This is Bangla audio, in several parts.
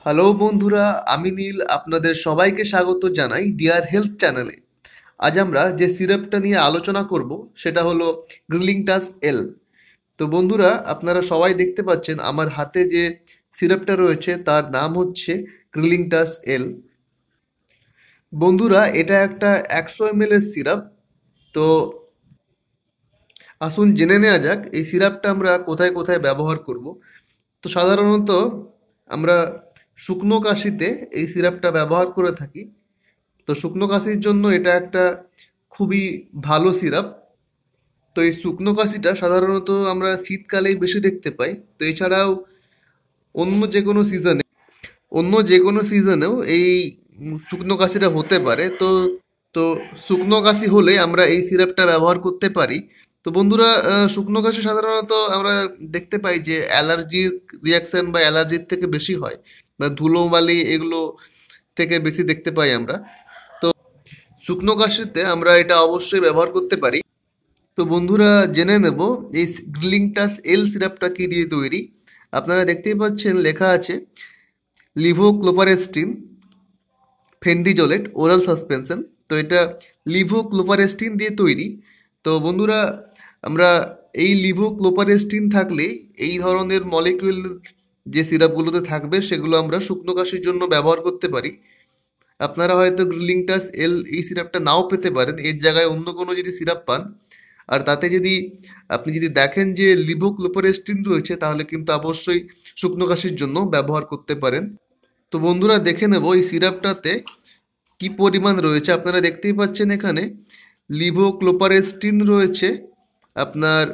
হ্যালো বন্ধুরা, আমি নীল আপনাদের সবাইকে স্বাগত জানাই ডিয়ার হেলথ চ্যানেলে। আজ আমরা যে সিরাপটা নিয়ে আলোচনা করব সেটা হলো গ্রিলিংটাস এল। তো বন্ধুরা, আপনারা সবাই দেখতে পাচ্ছেন আমার হাতে যে সিরাপটা রয়েছে তার নাম হচ্ছে গ্রিলিংটাস এল। বন্ধুরা, এটা একটা 100 ml এর সিরাপ। তো আসুন জেনে নেওয়া যাক এই সিরাপটা আমরা কোথায় কোথায় ব্যবহার করব। তো সাধারণত আমরা শুকনো কাশিতে এই সিরাপটা ব্যবহার করে থাকি। তো শুকনো কাশির জন্য এটা একটা খুবই ভালো সিরাপ। তো এই শুকনো কাশিটা সাধারণত আমরা শীতকালেই বেশি দেখতে পাই। তো এছাড়াও অন্য যে কোনো সিজনে অন্য যে কোনো সিজনেও এই শুকনো কাশিটা হতে পারে। তো শুকনো কাশি হলে আমরা এই সিরাপটা ব্যবহার করতে পারি। তো বন্ধুরা, শুকনো কাশি সাধারণত আমরা দেখতে পাই যে অ্যালার্জির রিয়াকশন বা অ্যালার্জির থেকে বেশি হয়, বা ধুলোবালি এগুলো থেকে বেশি দেখতে পাই আমরা। তো শুকনো কাশিতে আমরা এটা অবশ্যই ব্যবহার করতে পারি। তো বন্ধুরা, জেনে নেব এই গ্লিংটাস এল সিরাপটা কি দিয়ে তৈরি। আপনারা দেখতেই পাচ্ছেন লেখা আছে লিভোক্লোপারেস্টিন ফেন্ডিজোলেট ওরাল সাসপেনশন। তো এটা লিভোক্লোপারেস্টিন দিয়ে তৈরি। তো বন্ধুরা, আমরা এই লিভোক্লোপারেস্টিন থাকলে এই ধরনের মলিকিউল যে সিরাপগুলোতে থাকবে সেগুলো আমরা শুকনো কাশির জন্য ব্যবহার করতে পারি। আপনারা হয়তো গ্রিলিংটাস এল এই সিরাপটা নাও পেতে পারেন, এর জায়গায় অন্য কোনো যদি সিরাপ পান, আর তাতে যদি আপনি যদি দেখেন যে লিভোক্লোপারেস্টিন রয়েছে তাহলে কিন্তু অবশ্যই শুকনো কাশির জন্য ব্যবহার করতে পারেন। তো বন্ধুরা, দেখে নেব এই সিরাপটাতে কি পরিমাণ রয়েছে। আপনারা দেখতেই পাচ্ছেন এখানে লিভোক্লোপারেস্টিন রয়েছে আপনার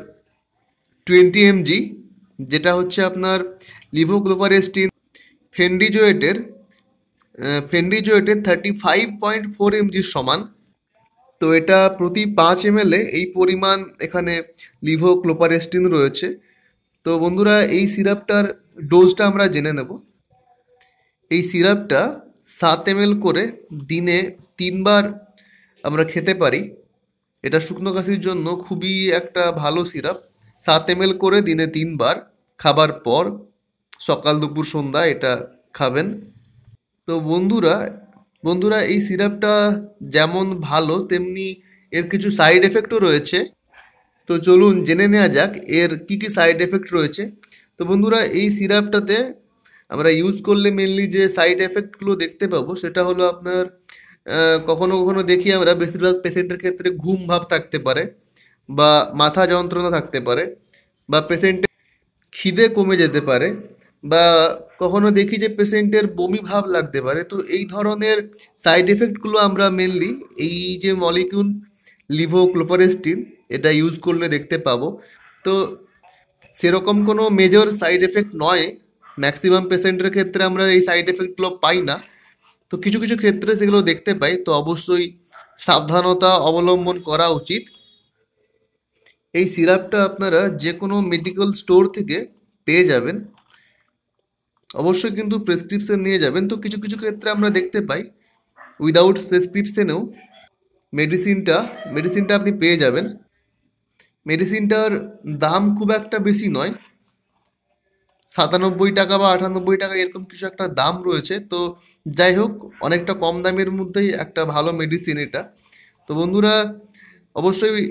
20 mg, যেটা হচ্ছে আপনার লিভোক্লোপারেস্টিন ফেন্ডিজোয়েটের ফেন্ডিজোয়েটের 35.4 mg সমান। তো এটা প্রতি 5 ml এই পরিমাণ এখানে লিভোক্লোপারেস্টিন রয়েছে। তো বন্ধুরা, এই সিরাপটার ডোজটা আমরা জেনে নেব। এই সিরাপটা 7 ml করে দিনে 3বার আমরা খেতে পারি। এটা শুকনো কাশির জন্য খুবই একটা ভালো সিরাপ। 7 ml করে দিনে 3বার খাবার পর, সকাল দুপুর সন্ধ্যা এটা খাবেন। তো বন্ধুরা বন্ধুরা এই সিরাপটা যেমন ভালো তেমনি এর কিছু সাইড এফেক্টও রয়েছে। তো চলুন জেনে নেওয়া যাক এর কি কি সাইড এফেক্ট রয়েছে। তো বন্ধুরা, এই সিরাপটাতে আমরা ইউজ করলে মেনলি যে সাইড এফেক্টগুলো দেখতে পাবো সেটা হলো আপনার কখনো কখনো দেখি আমরা বেশিরভাগ পেশেন্টের ক্ষেত্রে ঘুম ভাব থাকতে পারে, বা মাথা যন্ত্রণা থাকতে পারে, বা পেশেন্টের খিদে কমে যেতে পারে, বা কখনো দেখি যে পেশেন্টের বমি ভাব লাগতে পারে। তো এই ধরনের সাইড এফেক্টগুলো আমরা মেনলি এই যে মলিকিউল লিভোক্লোপারেস্টিন এটা ইউজ করলে দেখতে পাবো। তো সেরকম কোনো মেজর সাইড এফেক্ট নয়, ম্যাক্সিমাম পেশেন্টের ক্ষেত্রে আমরা এই সাইড এফেক্টগুলো পাই না। তো কিছু কিছু ক্ষেত্রে সেগুলো দেখতে পাই, তো অবশ্যই সাবধানতা অবলম্বন করা উচিত। এই সিরাপটা আপনারা যে কোনো মেডিকেল স্টোর থেকে পেয়ে যাবেন, অবশ্যই কিন্তু প্রেসক্রিপশন নিয়ে যাবেন। তো কিছু কিছু ক্ষেত্রে আমরা দেখতে পাই উইদাউট প্রেসক্রিপশনেও মেডিসিনটা আপনি পেয়ে যাবেন। মেডিসিনটার দাম খুব একটা বেশি নয়, 97 টাকা বা 98 টাকা এরকম কিছু একটা দাম রয়েছে। তো যাই হোক, অনেকটা কম দামের মধ্যেই একটা ভালো মেডিসিন এটা। তো বন্ধুরা, অবশ্যই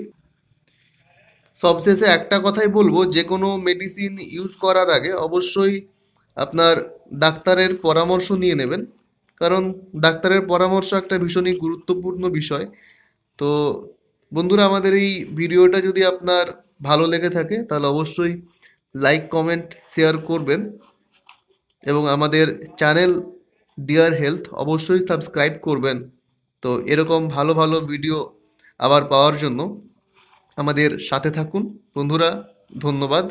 সবশেষে একটা কথাই বলবো, যে কোনো মেডিসিন ইউজ করার আগে অবশ্যই আপনার ডাক্তারের পরামর্শ নিয়ে নেবেন, কারণ ডাক্তারের পরামর্শ একটা ভীষণই গুরুত্বপূর্ণ বিষয়। তো বন্ধুরা, আমাদের এই ভিডিওটা যদি আপনার ভালো লেগে থাকে তাহলে অবশ্যই লাইক কমেন্ট শেয়ার করবেন, এবং আমাদের চ্যানেল ডিয়ার হেলথ অবশ্যই সাবস্ক্রাইব করবেন। তো এরকম ভালো ভালো ভিডিও আবার পাওয়ার জন্য আমাদের সাথে থাকুন বন্ধুরা। ধন্যবাদ।